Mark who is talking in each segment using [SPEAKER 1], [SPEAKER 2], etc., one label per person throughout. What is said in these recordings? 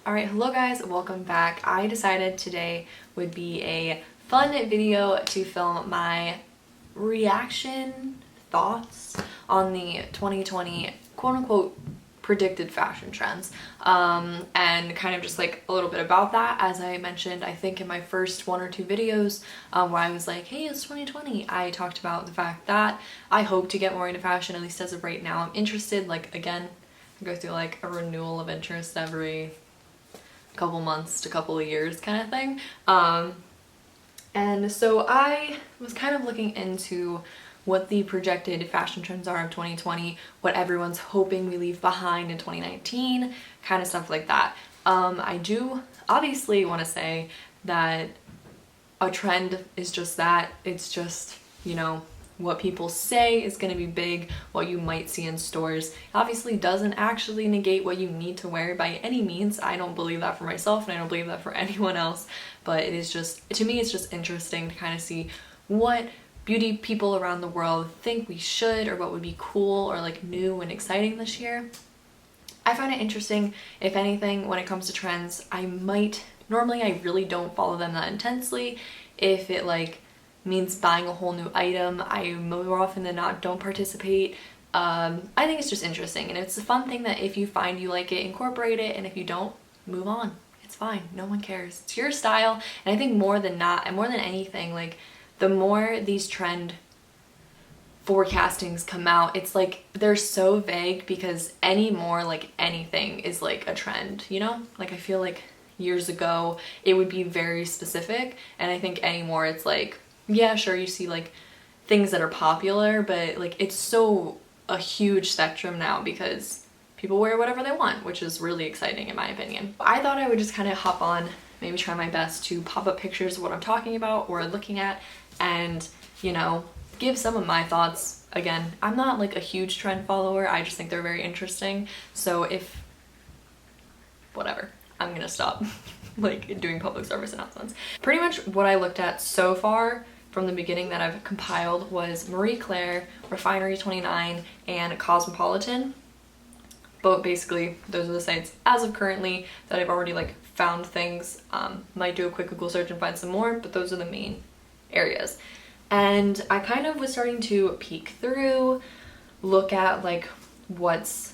[SPEAKER 1] Alright, hello guys, welcome back. I decided today would be a fun video to film my reaction thoughts on the 2020 quote-unquote predicted fashion trends, and kind of just like a little bit about that. As I mentioned, I think in my first one or two videos where I was like, hey, it's 2020, I talked about the fact that I hope to get more into fashion, at least as of right now. I'm interested, like, again, I go through like a renewal of interest every couple months to couple of years kind of thing. And so I was kind of looking into what the projected fashion trends are of 2020, what everyone's hoping we leave behind in 2019, kind of stuff like that. I do obviously want to say that a trend is just that. It's just, you know, what people say is going to be big, what you might see in stores. It obviously doesn't actually negate what you need to wear by any means. I don't believe that for myself, and I don't believe that for anyone else, but it is just, to me, it's just interesting to kind of see what beauty people around the world think we should, or what would be cool or like new and exciting this year. I find it interesting. If anything, when it comes to trends, normally I really don't follow them that intensely. If it like means buying a whole new item, I more often than not don't participate. I think it's just interesting, and it's a fun thing that if you find you like it, incorporate it, and if you don't, move on. It's fine, no one cares. It's your style, and I think more than not, and more than anything, like the more these trend forecastings come out, it's like they're so vague because anymore, like anything is like a trend, you know? Like I feel like years ago it would be very specific, and I think anymore it's like, yeah, sure, you see like things that are popular, but like it's so a huge spectrum now because people wear whatever they want, which is really exciting in my opinion. I thought I would just kind of hop on, maybe try my best to pop up pictures of what I'm talking about or looking at, and, you know, give some of my thoughts. Again, I'm not like a huge trend follower, I just think they're very interesting, so whatever, I'm gonna stop like doing public service announcements. Pretty much what I looked at so far from the beginning that I've compiled was Marie Claire, Refinery 29, and Cosmopolitan. But basically, those are the sites as of currently that I've already like found things. Might do a quick Google search and find some more, but those are the main areas. And I kind of was starting to peek through, look at like what's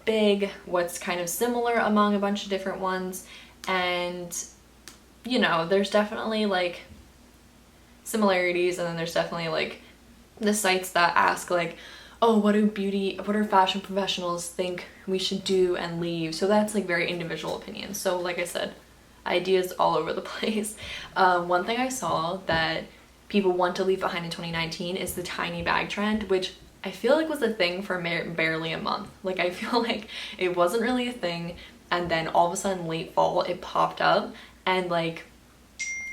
[SPEAKER 1] big, what's kind of similar among a bunch of different ones, and you know, there's definitely like similarities, and then there's definitely like the sites that ask like, oh, what do fashion professionals think we should do and leave? So that's like very individual opinions. So like I said, ideas all over the place. One thing I saw that people want to leave behind in 2019 is the tiny bag trend, which I feel like was a thing for barely a month. Like I feel like it wasn't really a thing, and then all of a sudden late fall it popped up, and like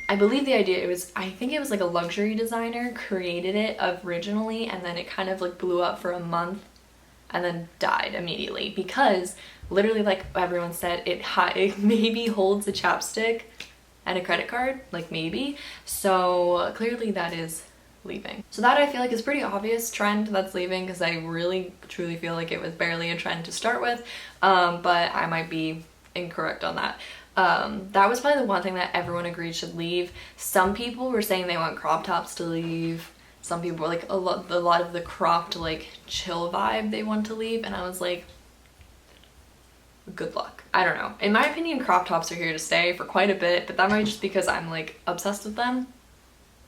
[SPEAKER 1] I believe the idea, I think it was like a luxury designer created it originally, and then it kind of like blew up for a month and then died immediately because literally, like everyone said, it maybe holds a chapstick and a credit card, like maybe. So clearly that is leaving. So that I feel like is pretty obvious trend that's leaving, because I really truly feel like it was barely a trend to start with, but I might be incorrect on that. That was probably the one thing that everyone agreed should leave. Some people were saying they want crop tops to leave. Some people were like a lot of the cropped like chill vibe they want to leave, and I was like, good luck. I don't know. In my opinion, crop tops are here to stay for quite a bit, but that might just because I'm like obsessed with them.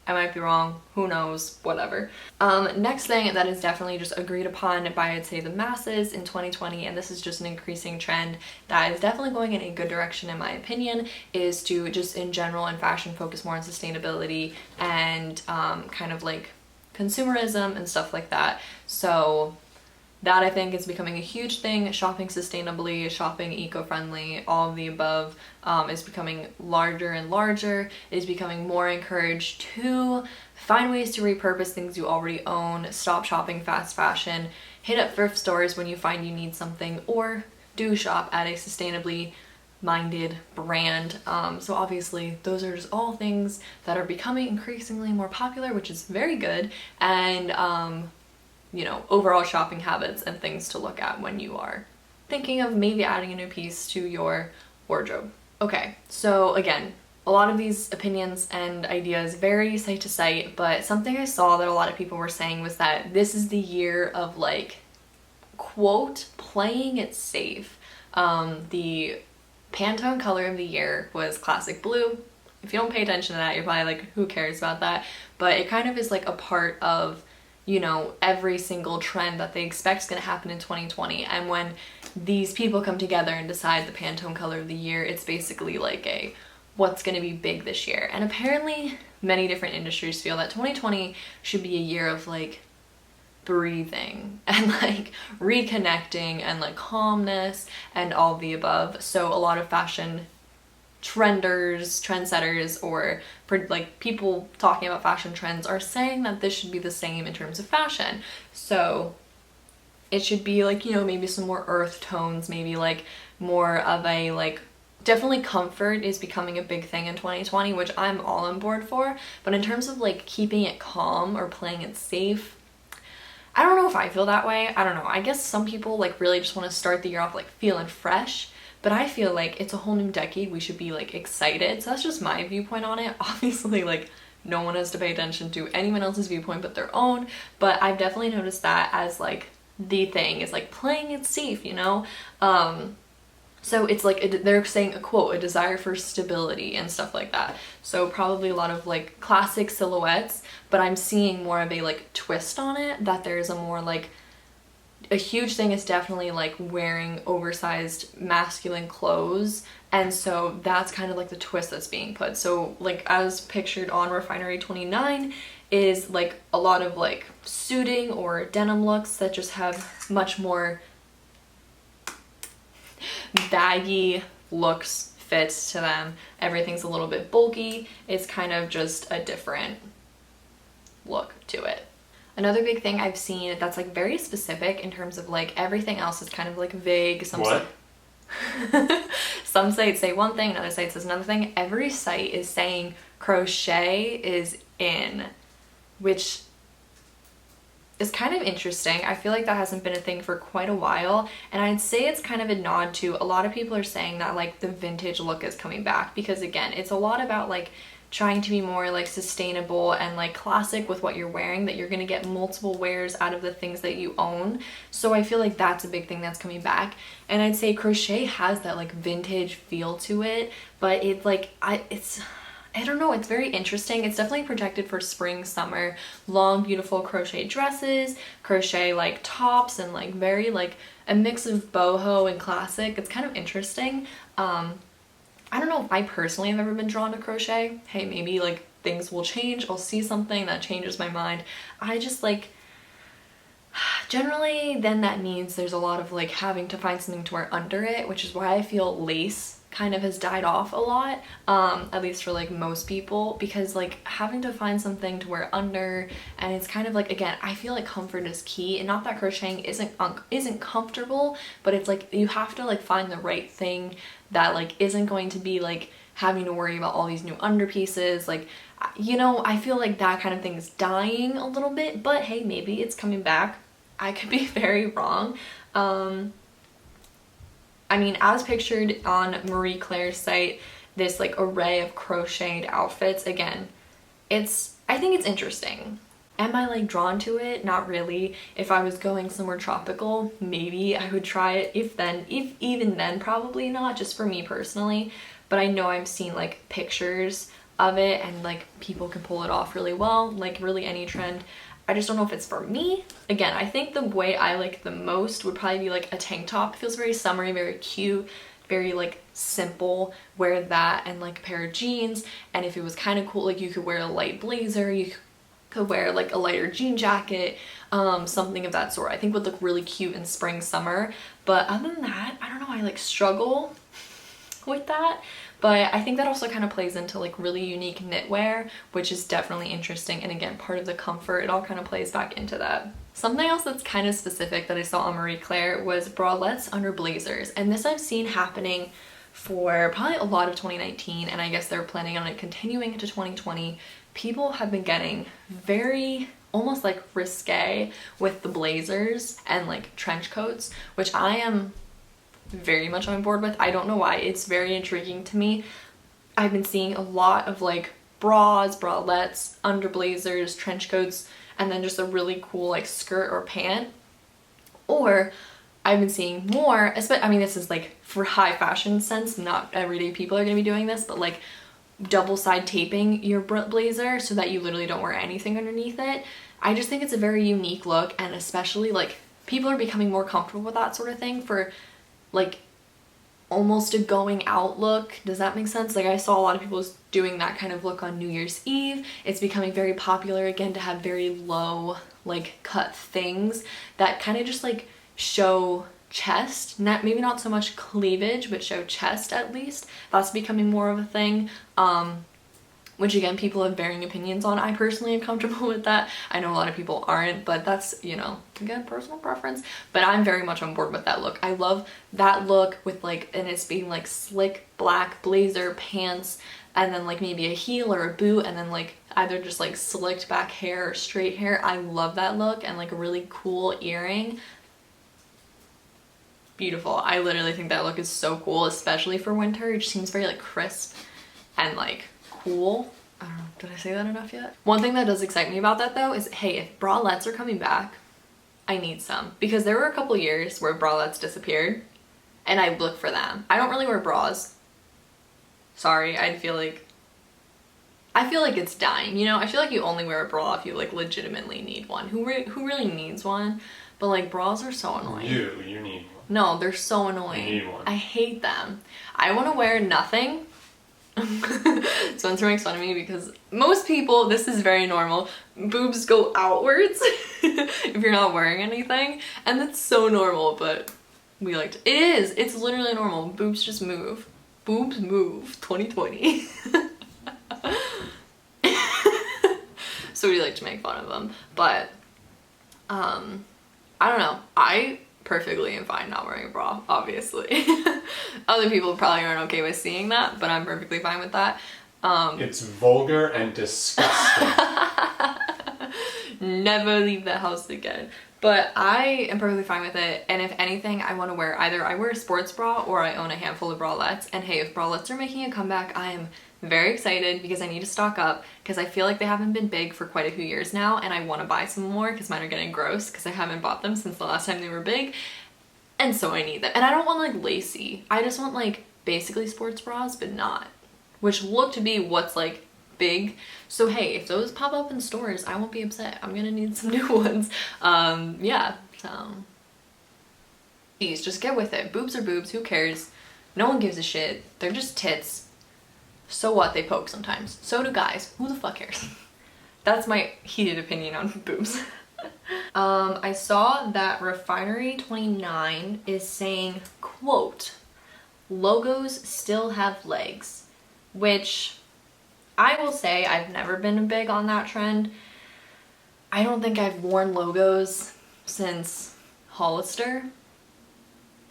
[SPEAKER 1] I might be wrong, who knows, whatever. Next thing that is definitely just agreed upon by, I'd say, the masses in 2020, and this is just an increasing trend that is definitely going in a good direction in my opinion, is to just in general in fashion focus more on sustainability and kind of like consumerism and stuff like that. So that I think is becoming a huge thing. Shopping sustainably, shopping eco-friendly, all of the above is becoming larger and larger. It is becoming more encouraged to find ways to repurpose things you already own, stop shopping fast fashion, hit up thrift stores when you find you need something, or do shop at a sustainably minded brand. So obviously those are just all things that are becoming increasingly more popular, which is very good, and you know, overall shopping habits and things to look at when you are thinking of maybe adding a new piece to your wardrobe. Okay, so again, a lot of these opinions and ideas vary site to site, but something I saw that a lot of people were saying was that this is the year of like, quote, playing it safe. The Pantone color of the year was classic blue. If you don't pay attention to that, you're probably like, who cares about that? But it kind of is like a part of, you know, every single trend that they expect is going to happen in 2020. And when these people come together and decide the Pantone color of the year, it's basically like a what's going to be big this year. And apparently many different industries feel that 2020 should be a year of like breathing and like reconnecting and like calmness and all of the above. So a lot of fashion trendsetters, or like people talking about fashion trends are saying that this should be the same in terms of fashion. So it should be like, you know, maybe some more earth tones, maybe like more of a like, definitely comfort is becoming a big thing in 2020, which I'm all on board for. But in terms of like keeping it calm or playing it safe, I don't know if I feel that way. I don't know. I guess some people like really just want to start the year off like feeling fresh, but I feel like it's a whole new decade. We should be like excited. So that's just my viewpoint on it. Obviously, like no one has to pay attention to anyone else's viewpoint but their own. But I've definitely noticed that as like the thing is like playing it safe, you know? So it's like, they're saying a quote, a desire for stability and stuff like that. So probably a lot of like classic silhouettes, but I'm seeing more of a like twist on it, that there's a more like, a huge thing is definitely like wearing oversized masculine clothes. And so that's kind of like the twist that's being put. So like as pictured on Refinery 29 is like a lot of like suiting or denim looks that just have much more baggy looks, fits to them. Everything's a little bit bulky. It's kind of just a different look to it. Another big thing I've seen that's like very specific in terms of like everything else is kind of like vague. Some sites say one thing, another site says another thing. Every site is saying crochet is in, which is kind of interesting. I feel like that hasn't been a thing for quite a while, and I'd say it's kind of a nod to a lot of people are saying that like the vintage look is coming back, because again, it's a lot about like trying to be more like sustainable and like classic with what you're wearing, that you're gonna get multiple wears out of the things that you own. So I feel like that's a big thing that's coming back. And I'd say crochet has that like vintage feel to it, but it's like I don't know, it's very interesting. It's definitely projected for spring, summer, long, beautiful crochet dresses, crochet like tops, and like very like a mix of boho and classic. It's kind of interesting. I don't know if I personally have ever been drawn to crochet. Hey, maybe like things will change. I'll see something that changes my mind. I just like, generally then that means there's a lot of like having to find something to wear under it, which is why I feel lace kind of has died off a lot, at least for like most people, because like having to find something to wear under, and it's kind of like, again, I feel like comfort is key, and not that crocheting isn't comfortable, but it's like you have to like find the right thing that like isn't going to be like having to worry about all these new underpieces. Like, you know, I feel like that kind of thing is dying a little bit, but hey, maybe it's coming back. I could be very wrong. I mean, as pictured on Marie Claire's site, this like array of crocheted outfits, again, I think it's interesting. Am I like drawn to it? Not really. If I was going somewhere tropical, maybe I would try it. If even then, probably not, just for me personally. But I know I've seen like pictures of it, and like people can pull it off really well, like really any trend. I just don't know if it's for me. Again, I think the way I like the most would probably be like a tank top. It feels very summery, very cute, very like simple. Wear that and like a pair of jeans, and if it was kind of cool, like you could wear a light blazer, you could wear like a lighter jean jacket, something of that sort. I think would look really cute in spring, summer. But other than that, I don't know, I like struggle with that. But I think that also kind of plays into like really unique knitwear, which is definitely interesting. And again, part of the comfort, it all kind of plays back into that. Something else that's kind of specific that I saw on Marie Claire was bralettes under blazers. And this I've seen happening for probably a lot of 2019, and I guess they're planning on it continuing into 2020. People have been getting very almost like risque with the blazers and like trench coats, which I am very much on board with. I don't know why. It's very intriguing to me. I've been seeing a lot of like bras, bralettes, underblazers, trench coats, and then just a really cool like skirt or pant. Or I've been seeing more, I mean, this is like for high fashion sense, not everyday people are gonna be doing this, but like double side taping your blazer so that you literally don't wear anything underneath it. I just think it's a very unique look, and especially like people are becoming more comfortable with that sort of thing for like almost a going out look. Does that make sense? Like I saw a lot of people doing that kind of look on New Year's Eve. It's becoming very popular again to have very low like cut things that kind of just like show chest, maybe not so much cleavage, but show chest at least. That's becoming more of a thing, which again, people have varying opinions on. I personally am comfortable with that. I know a lot of people aren't, but that's, you know, again, personal preference, but I'm very much on board with that look. I love that look with like, and it's being like slick black blazer, pants, and then like maybe a heel or a boot, and then like either just like slicked back hair or straight hair. I love that look, and like a really cool earring. Beautiful. I literally think that look is so cool, especially for winter. It just seems very like crisp and like cool. I don't know, did I say that enough yet? One thing that does excite me about that though is, hey, if bralettes are coming back, I need some, because there were a couple years where bralettes disappeared and I look for them. I don't really wear bras. Sorry, I feel like it's dying, you know? I feel like you only wear a bra if you like legitimately need one. Who really needs one? But like bras are so annoying.
[SPEAKER 2] You need one.
[SPEAKER 1] No, they're so annoying.
[SPEAKER 2] You need one.
[SPEAKER 1] I hate them. I want to wear nothing. Spencer makes fun of me because most people, this is very normal, boobs go outwards if you're not wearing anything, and that's so normal, but we like to, it's literally normal. Boobs just move. Boobs move 2020. So we like to make fun of them, but I don't know. I perfectly am fine not wearing a bra, obviously. Other people probably aren't okay with seeing that, but I'm perfectly fine with that.
[SPEAKER 2] It's vulgar and disgusting.
[SPEAKER 1] Never leave the house again. But I am perfectly fine with it, and if anything, I want to wear either I wear a sports bra or I own a handful of bralettes. And hey, if bralettes are making a comeback, I am very excited because I need to stock up, because I feel like they haven't been big for quite a few years now, and I want to buy some more because mine are getting gross because I haven't bought them since the last time they were big, and so I need them. And I don't want like lacy, I just want like basically sports bras, but not, which look to be what's like big. So hey, if those pop up in stores, I won't be upset. I'm gonna need some new ones. Yeah, so please just get with it. Boobs are boobs, who cares? No one gives a shit. They're just tits. So what? They poke sometimes. So do guys. Who the fuck cares? That's my heated opinion on boobs. I saw that Refinery 29 is saying, quote, logos still have legs, which I will say I've never been big on that trend. I don't think I've worn logos since Hollister,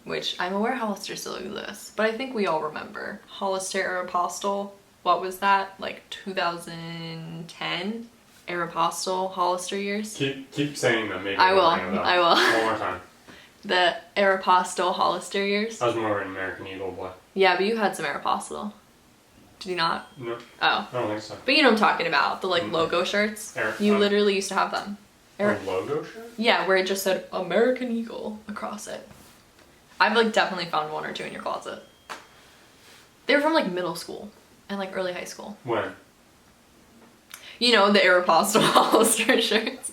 [SPEAKER 1] which I'm aware Hollister still exists, but I think we all remember Hollister Aeropostale. What was that? Like 2010? Aeropostale, Hollister years?
[SPEAKER 2] Keep saying them. Maybe
[SPEAKER 1] I will.
[SPEAKER 2] One more time.
[SPEAKER 1] The Aeropostale Hollister years?
[SPEAKER 2] I was more of an American Eagle boy.
[SPEAKER 1] Yeah, but you had some Aeropostale. Did you not?
[SPEAKER 2] No.
[SPEAKER 1] Oh.
[SPEAKER 2] I don't think so.
[SPEAKER 1] But you know what I'm talking about. The like logo shirts. You literally used to have them.
[SPEAKER 2] A logo shirt?
[SPEAKER 1] Yeah, where it just said American Eagle across it. I've like definitely found one or two in your closet. They were from like middle school and like early high school.
[SPEAKER 2] When?
[SPEAKER 1] You know, the Aeropostale Hollister shirts.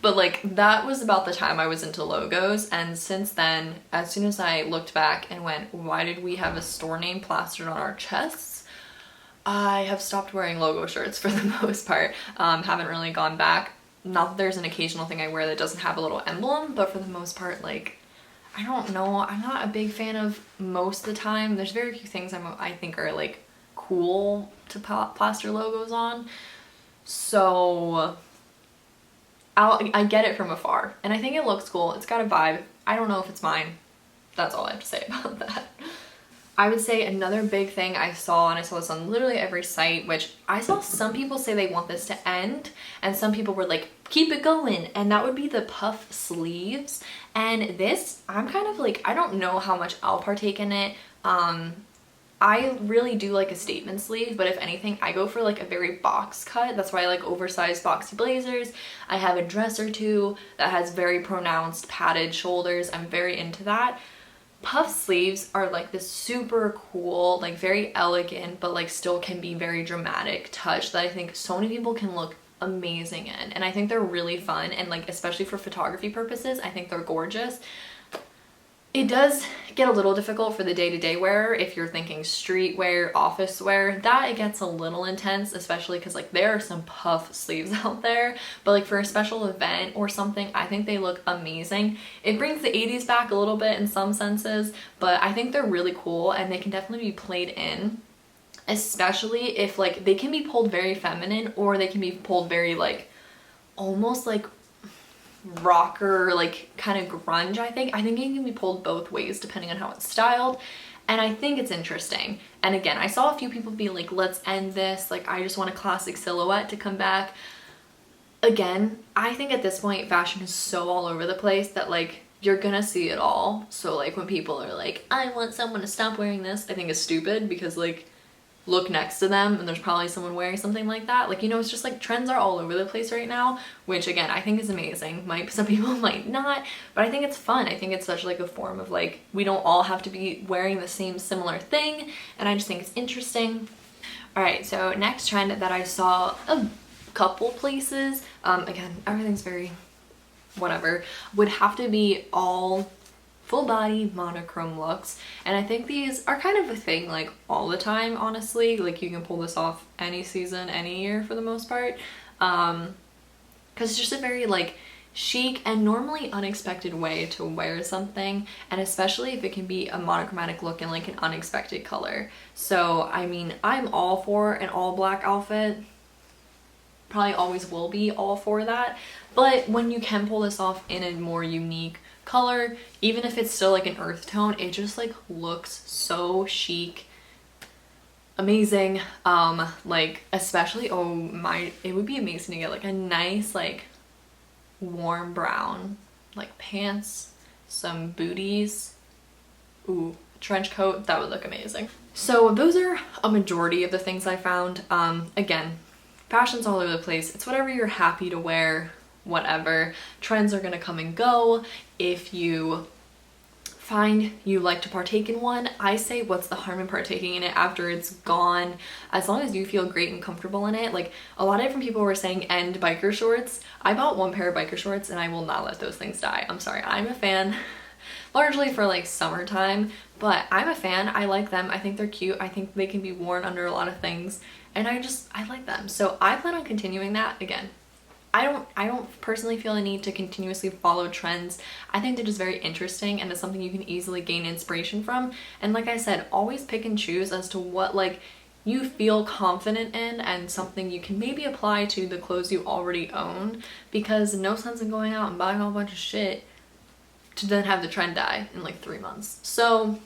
[SPEAKER 1] But like that was about the time I was into logos, and since then, as soon as I looked back and went, why did we have a store name plastered on our chests? I have stopped wearing logo shirts for the most part. Haven't really gone back. Not that there's an occasional thing I wear that doesn't have a little emblem, but for the most part, like, I don't know, I'm not a big fan of most of the time. There's very few things I think are like cool to plaster logos on. So I get it from afar, and I think it looks cool. It's got a vibe. I don't know if it's mine. That's all I have to say about that. I would say another big thing I saw, and I saw this on literally every site, which I saw some people say they want this to end, and some people were like keep it going, and that would be the puff sleeves. And this, I'm kind of like, I don't know how much I'll partake in it. I really do like a statement sleeve, but if anything, I go for like a very box cut. That's why I like oversized boxy blazers. I have a dress or two that has very pronounced padded shoulders. I'm very into that. Puff sleeves are like this super cool, like very elegant, but like still can be very dramatic touch that I think so many people can look amazing in. And I think they're really fun, and like especially for photography purposes, I think they're gorgeous. It does get a little difficult for the day-to-day wear if you're thinking street wear, office wear. That it gets a little intense, especially because like there are some puff sleeves out there. But like for a special event or something, I think they look amazing. It brings the 80s back a little bit in some senses, but I think they're really cool and they can definitely be played in. Especially if like they can be pulled very feminine, or they can be pulled very like almost like rocker, like kind of grunge. I think it can be pulled both ways depending on how it's styled, and I think it's interesting. And again, I saw a few people be like, let's end this, like I just want a classic silhouette to come back. Again, I think at this point fashion is so all over the place that like you're gonna see it all. So like when people are like, I want someone to stop wearing this, I think it's stupid, because like look next to them and there's probably someone wearing something like that. Like, you know, it's just like trends are all over the place right now, which again, I think is amazing. Some people might not, but I think it's fun. I think it's such like a form of like, we don't all have to be wearing the same similar thing, and I just think it's interesting. All right, so next trend that I saw a couple places, again, everything's very whatever, would have to be all full body monochrome looks. And I think these are kind of a thing like all the time, honestly. Like you can pull this off any season, any year for the most part, because it's just a very like chic and normally unexpected way to wear something, and especially if it can be a monochromatic look in like an unexpected color. So I mean, I'm all for an all black outfit, probably always will be all for that, but when you can pull this off in a more unique color, even if it's still like an earth tone, it just like looks so chic, amazing. Like especially, oh my, it would be amazing to get like a nice like warm brown like pants, some booties, ooh, trench coat, that would look amazing. So those are a majority of the things I found. Again, fashion's all over the place. It's whatever you're happy to wear, whatever. Trends are gonna come and go. If you find you like to partake in one, I say what's the harm in partaking in it after it's gone, as long as you feel great and comfortable in it. Like a lot of different people were saying end biker shorts. I bought one pair of biker shorts and I will not let those things die. I'm sorry, I'm a fan largely for like summertime, but I'm a fan. I like them. I think they're cute. I think they can be worn under a lot of things, and I like them. So I plan on continuing that. Again, I don't personally feel a need to continuously follow trends. I think they're just very interesting, and it's something you can easily gain inspiration from. And like I said, always pick and choose as to what like you feel confident in, and something you can maybe apply to the clothes you already own, because no sense in going out and buying a whole bunch of shit to then have the trend die in like 3 months. So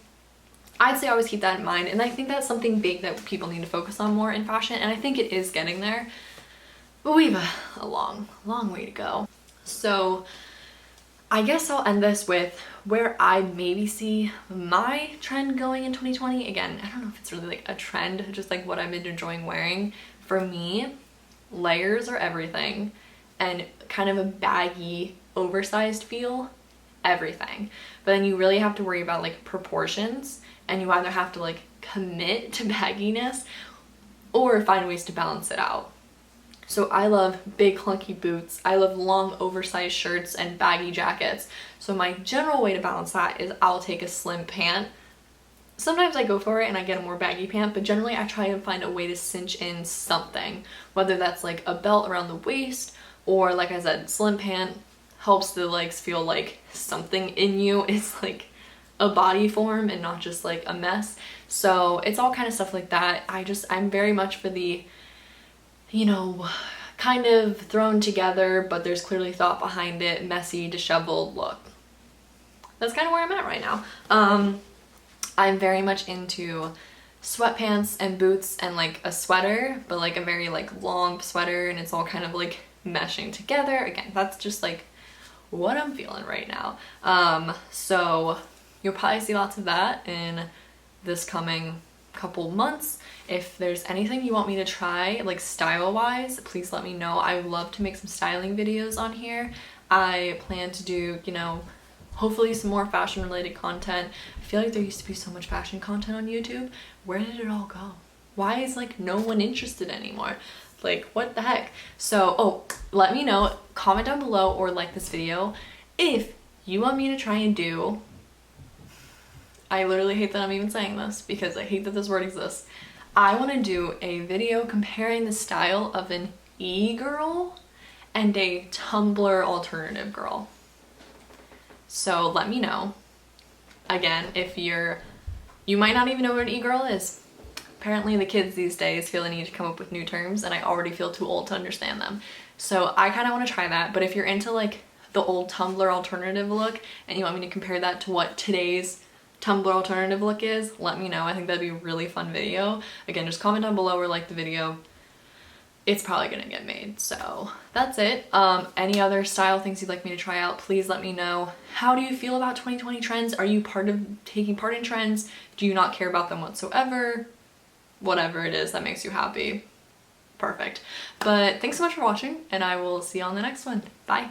[SPEAKER 1] I'd say always keep that in mind, and I think that's something big that people need to focus on more in fashion, and I think it is getting there. But we have a long, long way to go. So I guess I'll end this with where I maybe see my trend going in 2020. Again, I don't know if it's really like a trend, just like what I've been enjoying wearing. For me, layers are everything, and kind of a baggy, oversized feel, everything. But then you really have to worry about like proportions, and you either have to like commit to bagginess or find ways to balance it out. So I love big clunky boots. I love long oversized shirts and baggy jackets. So my general way to balance that is I'll take a slim pant. Sometimes I go for it and I get a more baggy pant, but generally I try and find a way to cinch in something, whether that's like a belt around the waist, or like I said, slim pant helps the legs feel like something in you. It's like a body form and not just like a mess. So it's all kind of stuff like that. I'm very much for the, you know, kind of thrown together, but there's clearly thought behind it, messy, disheveled look. That's kind of where I'm at right now. I'm very much into sweatpants and boots and like a sweater, but like a very like long sweater, and it's all kind of like meshing together. Again, that's just like what I'm feeling right now. So you'll probably see lots of that in this coming couple months. If there's anything you want me to try, like style wise, please let me know. I would love to make some styling videos on here. I plan to do, you know, hopefully some more fashion related content. I feel like there used to be so much fashion content on YouTube. Where did it all go? Why is like no one interested anymore? Like what the heck? So, oh, let me know, comment down below or like this video if you want me to try and do, I literally hate that I'm even saying this because I hate that this word exists. I want to do a video comparing the style of an e-girl and a Tumblr alternative girl. So let me know. Again, if you might not even know what an e-girl is. Apparently the kids these days feel the need to come up with new terms and I already feel too old to understand them. So I kind of want to try that, but if you're into like the old Tumblr alternative look and you want me to compare that to what today's Tumblr alternative look is, let me know. I think that'd be a really fun video. Again, just comment down below or like the video. It's probably gonna get made. So that's it. Any other style things you'd like me to try out, please let me know. How do you feel about 2020 trends? Are you taking part in trends? Do you not care about them whatsoever? Whatever it is that makes you happy. Perfect. But thanks so much for watching and I will see you on the next one. Bye.